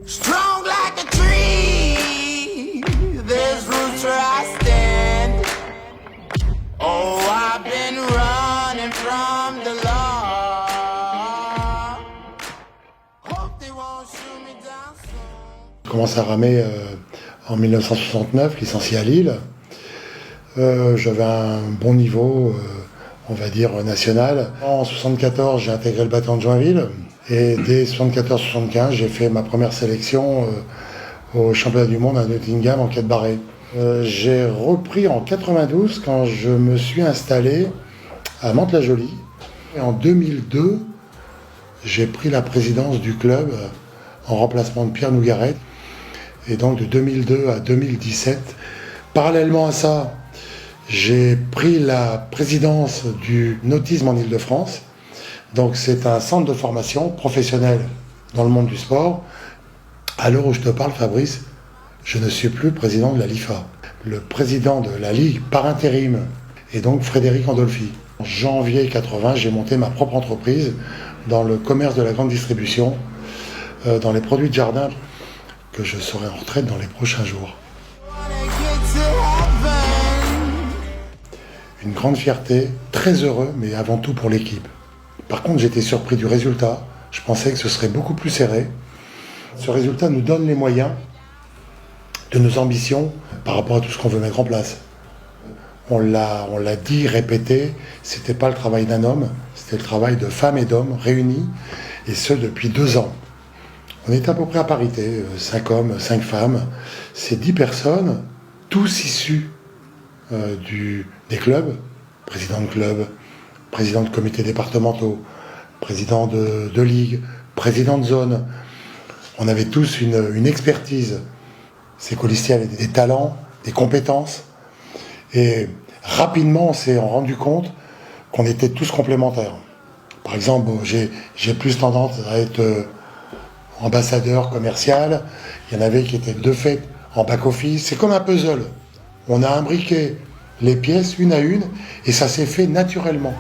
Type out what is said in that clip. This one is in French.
Strong like a tree, there's roots where I stand. Oh, I've been running from the law. Hope they won't shoot me down soon. J'ai commencé à ramer en 1969, licencié à Lille. J'avais un bon niveau, on va dire, national. En 1974, j'ai intégré le bataillon de Joinville. Et dès 1974-1975, j'ai fait ma première sélection au championnat du monde à Nottingham en 4 barrés. J'ai repris en 92 quand je me suis installé à Mantes-la-Jolie. Et en 2002, j'ai pris la présidence du club en remplacement de Pierre Nougaret. Et donc de 2002 à 2017, parallèlement à ça, j'ai pris la présidence du nautisme en Île-de-France. Donc c'est un centre de formation professionnel dans le monde du sport. À l'heure où je te parle, Fabrice, je ne suis plus président de la LIFA. Le président de la Ligue par intérim est donc Frédéric Andolfi. En janvier 80, j'ai monté ma propre entreprise dans le commerce de la grande distribution, dans les produits de jardin, que je serai en retraite dans les prochains jours. Une grande fierté, très heureux, mais avant tout pour l'équipe. Par contre, j'étais surpris du résultat. Je pensais que ce serait beaucoup plus serré. Ce résultat nous donne les moyens de nos ambitions par rapport à tout ce qu'on veut mettre en place. On l'a dit, répété, c'était pas le travail d'un homme, c'était le travail de femmes et d'hommes réunis, et ce depuis 2 ans. On était à peu près à parité, 5 hommes, 5 femmes. C'est 10 personnes, tous issus des clubs, président de club, président de comités départementaux, président de ligue, président de zone. On avait tous une expertise. Ces colistiers avaient des talents, des compétences. Et rapidement, on s'est rendu compte qu'on était tous complémentaires. Par exemple, j'ai plus tendance à être ambassadeur commercial. Il y en avait qui étaient de fait en back-office. C'est comme un puzzle. On a imbriqué les pièces une à une et ça s'est fait naturellement.